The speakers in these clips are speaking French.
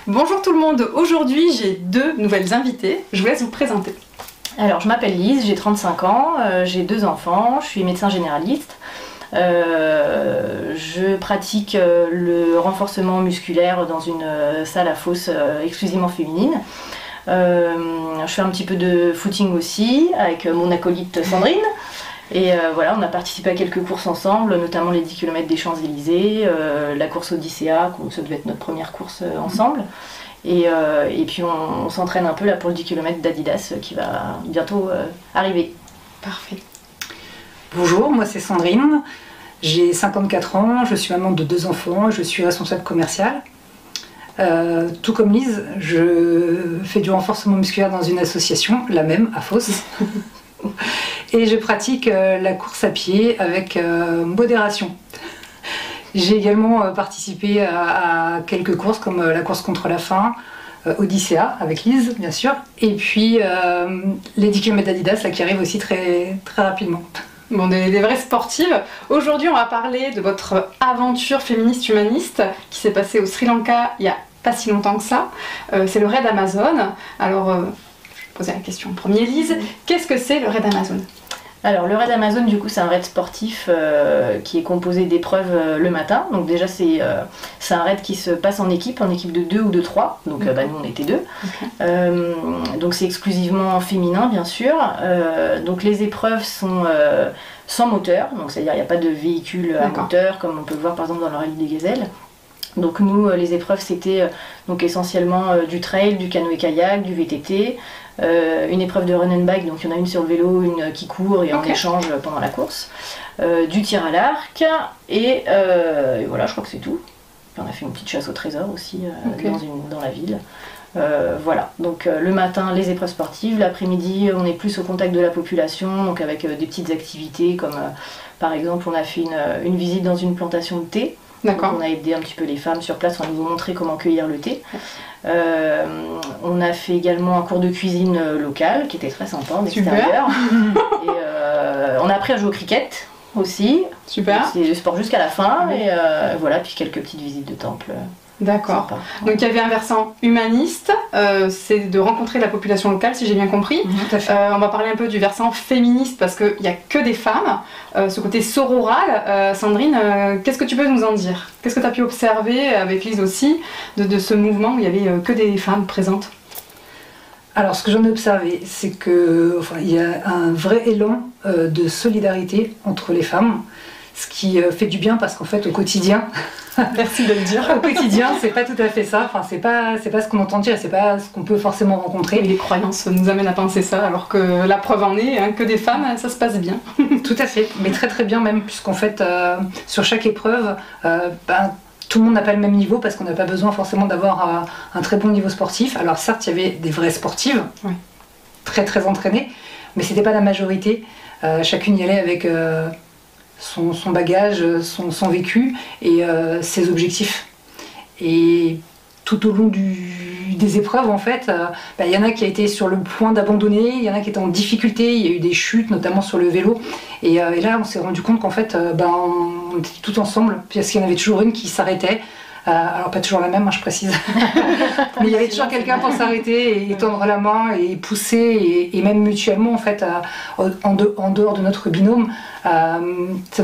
Bonjour tout le monde, aujourd'hui j'ai deux nouvelles invitées, je vous laisse vous présenter. Alors je m'appelle Lise, j'ai 35 ans, j'ai 2 enfants, je suis médecin généraliste. Je pratique le renforcement musculaire dans une salle à fosse exclusivement féminine. Je fais un petit peu de footing aussi avec mon acolyte Sandrine. Et voilà, on a participé à quelques courses ensemble, notamment les 10 km des Champs-Élysées, la course Odyssea, ça devait être notre première course ensemble. Et puis on s'entraîne un peu là pour le 10 km d'Adidas qui va bientôt arriver. Parfait. Bonjour, moi c'est Sandrine, j'ai 54 ans, je suis maman de 2 enfants, je suis responsable commerciale. Tout comme Lise, je fais du renforcement musculaire dans une association, la même, à Fos. Et je pratique la course à pied avec modération. J'ai également participé à quelques courses comme la course contre la faim, Odyssea avec Lise bien sûr, et puis les 10 km d'Adidas là, qui arrivent aussi très, très rapidement. Bon, des vraies sportives. Aujourd'hui on va parler de votre aventure féministe humaniste qui s'est passée au Sri Lanka il n'y a pas si longtemps que ça. C'est le Raid Amazon. Alors je vais poser la question en premier, Lise. Qu'est-ce que c'est le Raid Amazon ? Alors le Raid Amazon du coup c'est un raid sportif qui est composé d'épreuves le matin. Donc déjà c'est un raid qui se passe en équipe de 2 ou de 3. Donc nous on était 2. Okay. Donc c'est exclusivement féminin bien sûr. Donc les épreuves sont sans moteur. Donc c'est-à-dire il n'y a pas de véhicule à moteur comme on peut le voir par exemple dans le rallye des gazelles. Donc nous les épreuves c'était donc essentiellement du trail, du canoë-kayak, du VTT. Une épreuve de run and bike, donc il y en a une sur le vélo, une qui court et on échange pendant la course, du tir à l'arc et voilà, je crois que c'est tout. Puis on a fait une petite chasse au trésor aussi dans la ville. Voilà, donc le matin les épreuves sportives, l'après-midi on est plus au contact de la population, donc avec des petites activités comme par exemple on a fait une visite dans une plantation de thé. Donc on a aidé un petit peu les femmes sur place, on nous a montré comment cueillir le thé. On a fait également un cours de cuisine locale qui était très sympa en extérieur. Et on a appris à jouer au cricket aussi. Super. C'est le sport jusqu'à la fin et voilà, puis quelques petites visites de temple. D'accord. Donc il y avait un versant humaniste, c'est de rencontrer la population locale si j'ai bien compris. Tout à fait. On va parler un peu du versant féministe parce qu'il n'y a que des femmes. Ce côté sororal, Sandrine, qu'est-ce que tu peux nous en dire? Qu'est-ce que tu as pu observer avec Lise aussi de ce mouvement où il n'y avait que des femmes présentes? Alors ce que j'en ai observé, c'est que il y a un vrai élan de solidarité entre les femmes. Ce qui fait du bien parce qu'en fait au quotidien, merci de le dire, au quotidien c'est pas tout à fait ça, enfin c'est pas ce qu'on entend dire, c'est pas ce qu'on peut forcément rencontrer. Et les croyances nous amènent à penser ça alors que la preuve en est que des femmes ça se passe bien. Tout à fait, mais très très bien même puisqu'en fait sur chaque épreuve tout le monde n'a pas le même niveau parce qu'on n'a pas besoin forcément d'avoir un très bon niveau sportif. Alors certes il y avait des vraies sportives, très très entraînées, mais c'était pas la majorité. Chacune y allait avec son bagage, son vécu et ses objectifs. Et tout au long des épreuves, en fait, y en a qui a été sur le point d'abandonner, il y en a qui étaient en difficulté, il y a eu des chutes, notamment sur le vélo. Et là, on s'est rendu compte qu'en fait, on était tout ensemble, parce qu'il y en avait toujours une qui s'arrêtait. Alors pas toujours la même, je précise, mais il y avait toujours quelqu'un pour s'arrêter et tendre la main et pousser et même mutuellement en fait en dehors de notre binôme. Ça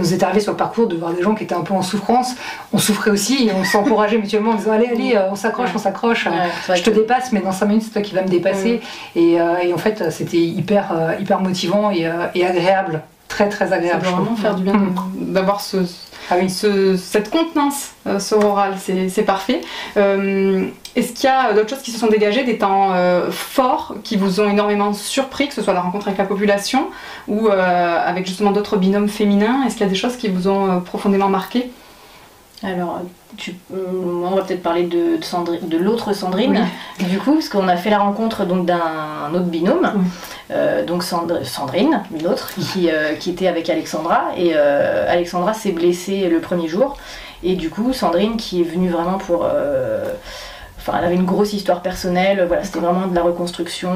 nous est arrivé sur le parcours de voir des gens qui étaient un peu en souffrance. On souffrait aussi et on s'encourageait mutuellement en disant allez, on s'accroche, je te dépasse mais dans 5 minutes c'est toi qui vas me dépasser. Et en fait c'était hyper motivant et agréable, très très agréable. Ça peut vraiment faire du bien d'avoir cette contenance sororale, c'est parfait. Est-ce qu'il y a d'autres choses qui se sont dégagées, des temps forts qui vous ont énormément surpris, que ce soit la rencontre avec la population ou avec justement d'autres binômes féminins? Est-ce qu'il y a des choses qui vous ont profondément marqué? Alors, on va peut-être parler de l'autre Sandrine, du coup, parce qu'on a fait la rencontre d'un autre binôme, donc Sandrine, une autre, qui était avec Alexandra, et Alexandra s'est blessée le premier jour, et du coup, Sandrine qui est venue vraiment pour... elle avait une grosse histoire personnelle, voilà, c'était vraiment de la reconstruction.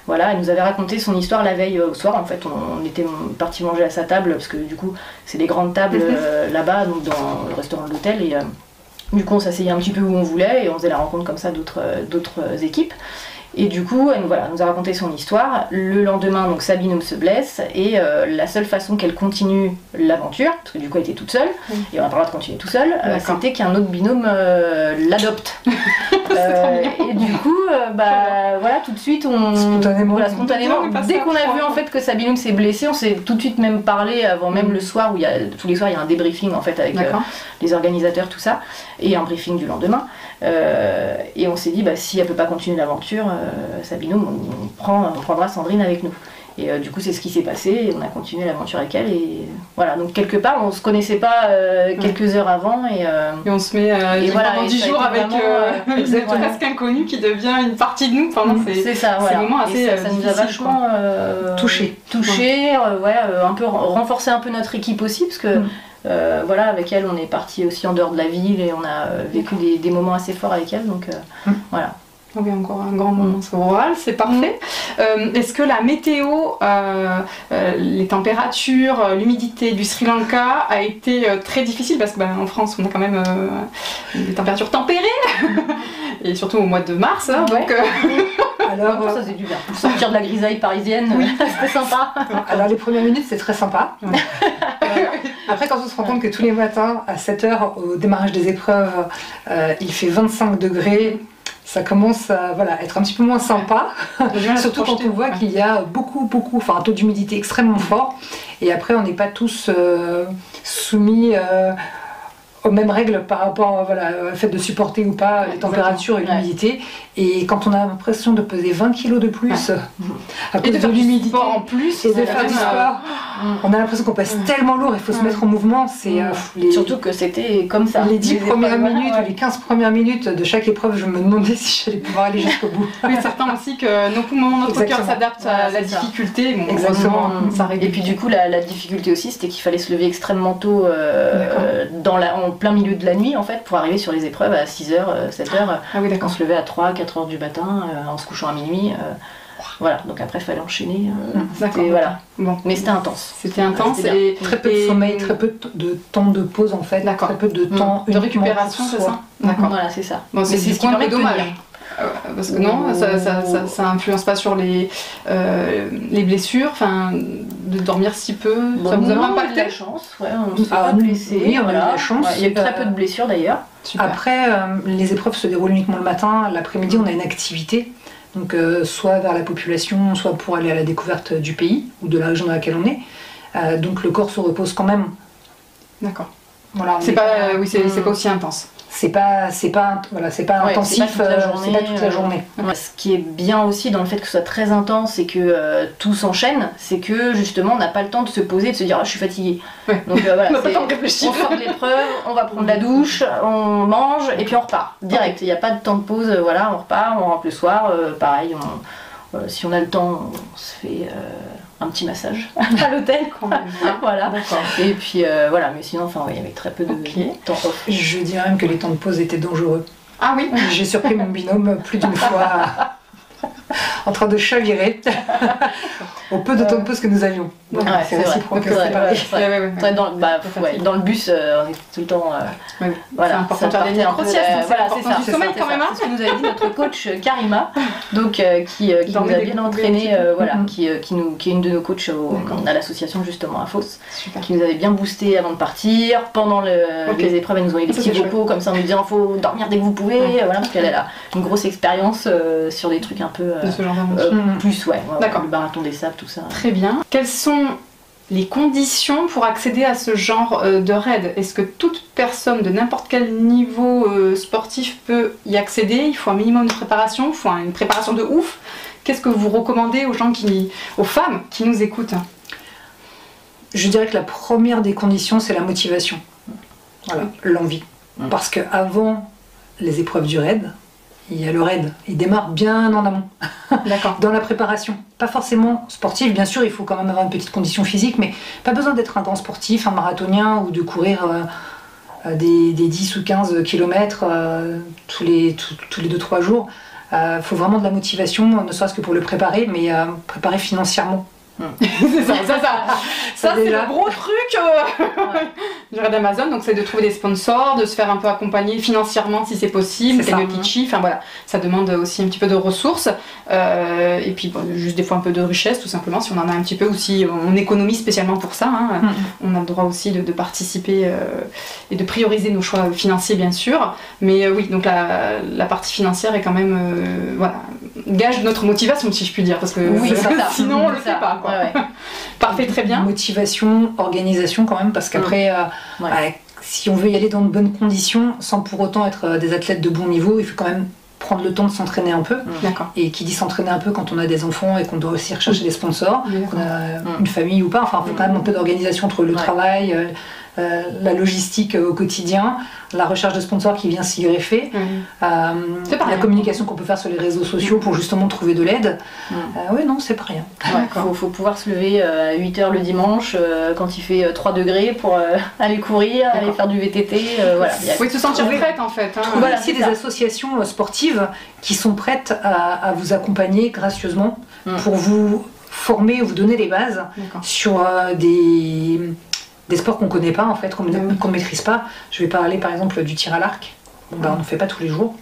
Voilà, elle nous avait raconté son histoire la veille au soir. En fait, on était partis manger à sa table, parce que du coup, c'est des grandes tables là-bas, donc dans le restaurant de l'hôtel. Du coup, on s'asseyait un petit peu où on voulait et on faisait la rencontre comme ça d'autres équipes. Et du coup, elle nous a raconté son histoire. Le lendemain, donc Sabine se blesse et la seule façon qu'elle continue l'aventure, parce que du coup elle était toute seule, et on n'a pas le droit de continuer tout seul, c'était qu'un autre binôme l'adopte. Et du coup, voilà, tout de suite, spontanément, dès qu'on a vu en fait que sa binôme s'est blessée, on s'est tout de suite même parlé avant même le soir où tous les soirs il y a un débriefing en fait avec les organisateurs, tout ça, et un briefing du lendemain. Et on s'est dit, si elle peut pas continuer l'aventure, sa binôme, on prendra Sandrine avec nous. Et du coup, c'est ce qui s'est passé, et on a continué l'aventure avec elle. Et voilà, donc quelque part, on se connaissait pas quelques heures avant. Et on se met pendant 10 jours avec une presque inconnue qui devient une partie de nous. C'est ça, voilà. C'est vraiment assez ça nous a vachement touché, un peu renforcé un peu notre équipe aussi, parce que voilà, avec elle, on est parti aussi en dehors de la ville et on a vécu des moments assez forts avec elle, donc voilà. Oui, encore un grand moment rural, c'est parfait. Est-ce que la météo, les températures, l'humidité du Sri Lanka a été très difficile? Parce qu'en France, on a quand même des températures tempérées, et surtout au mois de mars. Donc, alors, ça c'est du bien. Pour sortir de la grisaille parisienne, c'était sympa. Alors les premières minutes, c'est très sympa. Après, quand on se rend compte que tous les matins, à 7h, au démarrage des épreuves, il fait 25 degrés, ça commence à être un petit peu moins sympa, surtout quand on voit qu'il y a un taux d'humidité extrêmement fort, et après on n'est pas tous soumis aux mêmes règles par rapport au fait de supporter ou pas les températures et l'humidité. Et quand on a l'impression de peser 20 kg de plus à cause de l'humidité en plus et de faire du sport, on a l'impression qu'on passe tellement lourd, il faut se mettre en mouvement. Surtout que c'était comme ça. Les 10 premières minutes ou les 15 premières minutes de chaque épreuve, je me demandais si j'allais pouvoir aller jusqu'au bout. Oui, certains aussi que nos poumons, notre cœur s'adaptent à la difficulté. Bon, exactement. Et puis du coup, la difficulté aussi, c'était qu'il fallait se lever extrêmement tôt en plein milieu de la nuit en fait pour arriver sur les épreuves à 6h, 7h. On se levait à 3, 4h du matin en se couchant à minuit. Voilà, donc après il fallait enchaîner. Voilà. Bon. Mais c'était intense. C'était intense et très peu de sommeil, très peu de temps de pause en fait, très peu de temps de récupération, c'est ça. D'accord. Voilà, c'est ça. Bon, c'est ce qui permet de tenir. Parce que non, ça influence pas sur les blessures, de dormir si peu, ça vous a vraiment pas de la chance, on s'est pas blessé. Oui, on a eu la chance. Il y a eu très peu de blessures d'ailleurs. Après, les épreuves se déroulent uniquement le matin, l'après-midi on a une activité, donc soit vers la population, soit pour aller à la découverte du pays ou de la région dans laquelle on est. Donc le corps se repose quand même. D'accord. Voilà, c'est pas aussi intense. C'est pas intensif, c'est pas toute la journée. Ce qui est bien aussi dans le fait que ce soit très intense et que tout s'enchaîne, c'est que justement on n'a pas le temps de se poser et de se dire je suis fatiguée. Ouais. Donc voilà, on sort de l'épreuve, on va prendre la douche, on mange et puis on repart direct. Il n'y a pas de temps de pause, on repart, on rentre le soir, pareil, si on a le temps, on se fait un petit massage à l'hôtel. Voilà. Et puis voilà, mais sinon il y avait très peu de temps off. Je dirais même que les temps de pause étaient dangereux. Ah oui. J'ai surpris mon binôme plus d'une fois en train de chavirer au peu de temps de pause que nous avions. Donc, c'est réciproque. Dans le bus, on est tout le temps. C'est important de faire des micro-siestes. C'est du sommeil quand même. C'est ce que nous avait dit notre coach Karima, donc qui nous a bien entraîné, qui est une de nos coachs à l'association justement à Fos, qui nous avait bien boosté avant de partir. Pendant les épreuves, elle nous a eu des petits vocaux comme ça en nous disant faut dormir dès que vous pouvez, parce qu'elle a une grosse expérience sur des trucs un peu de ce genre plus le marathon des sables, tout ça. Très bien. Quelles sont les conditions pour accéder à ce genre de raid? Est-ce que toute personne de n'importe quel niveau sportif peut y accéder? Il faut un minimum de préparation, il faut une préparation de ouf. Qu'est-ce que vous recommandez aux femmes qui nous écoutent? Je dirais que la première des conditions, c'est la motivation. Voilà, l'envie. Parce qu'avant les épreuves du raid, il y a le raid, il démarre bien en amont, dans la préparation. Pas forcément sportif, bien sûr, il faut quand même avoir une petite condition physique, mais pas besoin d'être un grand sportif, un marathonien, ou de courir des 10 ou 15 km tous les 2-3 jours. Il faut vraiment de la motivation, ne serait-ce que pour le préparer, mais préparer financièrement. C'est ça c'est déjà. le gros truc d'Amazon, donc c'est de trouver des sponsors, de se faire un peu accompagner financièrement si c'est possible, C'est ça. le pitchy, enfin voilà, ça demande aussi un petit peu de ressources, et puis bon, juste des fois un peu de richesse tout simplement, si on en a un petit peu, ou si on économise spécialement pour ça, hein, on a le droit aussi de participer et de prioriser nos choix financiers bien sûr, mais oui, donc la partie financière est quand même voilà, gage de notre motivation si je puis dire, parce que Oui, c'est ça. sinon on le C'est ça. fait pas quoi. Ouais. Parfait, très bien. Motivation, organisation quand même, parce qu'après, si on veut y aller dans de bonnes conditions, sans pour autant être des athlètes de bon niveau, il faut quand même prendre le temps de s'entraîner un peu. D'accord. Et qui dit s'entraîner un peu quand on a des enfants et qu'on doit aussi rechercher des sponsors, qu'on a une famille ou pas, enfin il faut quand même un peu d'organisation entre le travail, la logistique au quotidien, la recherche de sponsors qui vient s'y greffer, la communication qu'on peut faire sur les réseaux sociaux pour justement trouver de l'aide. Oui, non, c'est pas rien. Faut pouvoir se lever à 8h le dimanche quand il fait 3 degrés pour aller courir, aller faire du VTT. Voilà. Oui, se sentir prête en fait. Hein. Voilà, aussi des associations sportives qui sont prêtes à vous accompagner gracieusement pour vous former, vous donner les bases sur des sports qu'on connaît pas en fait, qu'on maîtrise pas. Je vais parler par exemple du tir à l'arc. Bon, on n'en fait pas tous les jours.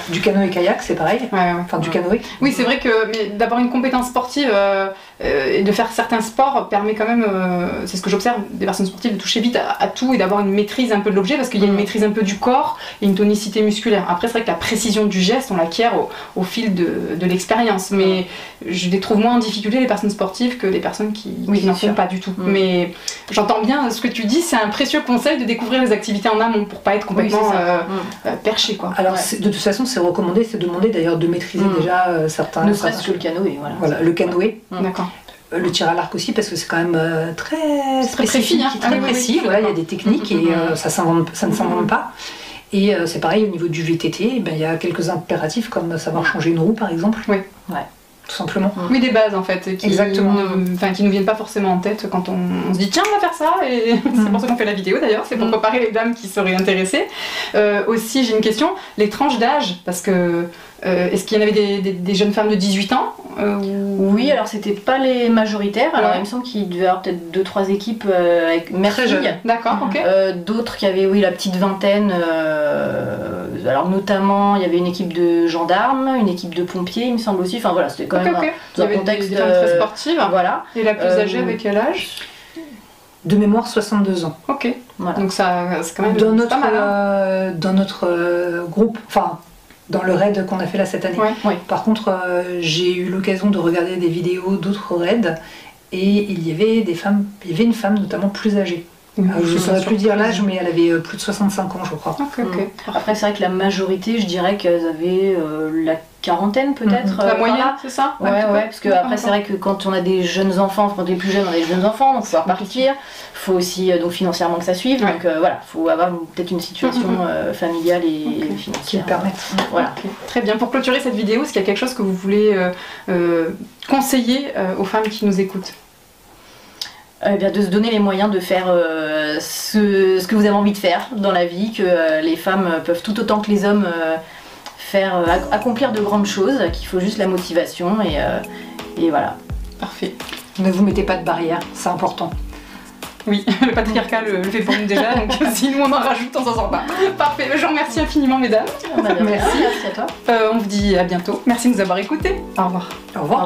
Du canoë-kayak, c'est pareil. Enfin, du canoë. Oui, c'est vrai que d'avoir une compétence sportive et de faire certains sports permet quand même, c'est ce que j'observe, des personnes sportives de toucher vite à tout et d'avoir une maîtrise un peu de l'objet, parce qu'il y a une maîtrise un peu du corps et une tonicité musculaire. Après, c'est vrai que la précision du geste, on l'acquiert au fil de l'expérience. Mais je les trouve moins en difficulté, les personnes sportives, que les personnes qui n'en font pas du tout. Mais j'entends bien ce que tu dis, c'est un précieux conseil de découvrir les activités en amont pour pas être complètement perché, quoi. Alors de toute façon c'est recommandé, c'est demandé d'ailleurs de maîtriser déjà certains. Ne serait-ce que le canoë, voilà, le canoë. D'accord. Le tir à l'arc aussi, parce que c'est quand même très spécifique, très précis. Voilà, il y a des techniques et ça ne s'invente pas. Et c'est pareil au niveau du VTT, il y a quelques impératifs comme savoir changer une roue par exemple. Oui. Tout simplement. Oui, des bases en fait, qui nous viennent pas forcément en tête quand on se dit tiens, on va faire ça, et c'est pour ça qu'on fait la vidéo d'ailleurs, c'est pour préparer les dames qui seraient intéressées. Aussi, j'ai une question, les tranches d'âge, parce que est-ce qu'il y en avait des jeunes femmes de 18 ans Oui, alors c'était pas les majoritaires, alors il me semble qu'il devait y avoir peut-être 2-3 équipes avec mère-fille. D'accord, ok. D'autres qui avaient la petite vingtaine, alors notamment il y avait une équipe de gendarmes, une équipe de pompiers il me semble aussi, enfin voilà, c'était quand même dans un contexte très sportif. Voilà. Et la plus âgée avec quel âge? De mémoire 62 ans. Ok, voilà. Donc ça c'est quand même pas mal. Dans notre groupe, enfin dans le raid qu'on a fait là cette année. Par contre, j'ai eu l'occasion de regarder des vidéos d'autres raids et il y avait une femme notamment plus âgée. Je ne saurais plus dire l'âge, mais elle avait plus de 65 ans, je crois. Après, c'est vrai que la majorité, je dirais qu'elles avaient la quarantaine peut-être. La moyenne, c'est ça? Ouais, parce que après, c'est vrai que quand on a des jeunes enfants, quand on est plus jeune, on a des jeunes enfants, donc il faut partir. Il faut aussi donc financièrement que ça suive. Donc voilà, il faut avoir peut-être une situation familiale et financière qui le permette. Voilà. Très bien. Pour clôturer cette vidéo, est-ce qu'il y a quelque chose que vous voulez conseiller aux femmes qui nous écoutent? De se donner les moyens de faire ce que vous avez envie de faire dans la vie, que les femmes peuvent tout autant que les hommes accomplir de grandes choses, qu'il faut juste la motivation et voilà. Parfait. Ne vous mettez pas de barrière, c'est important. Oui, le patriarcat le fait pour nous déjà, donc si nous on en rajoute, on s'en sort pas. Parfait, je vous remercie infiniment mesdames. Merci à toi. On vous dit à bientôt. Merci de nous avoir écoutés. Au revoir. Au revoir.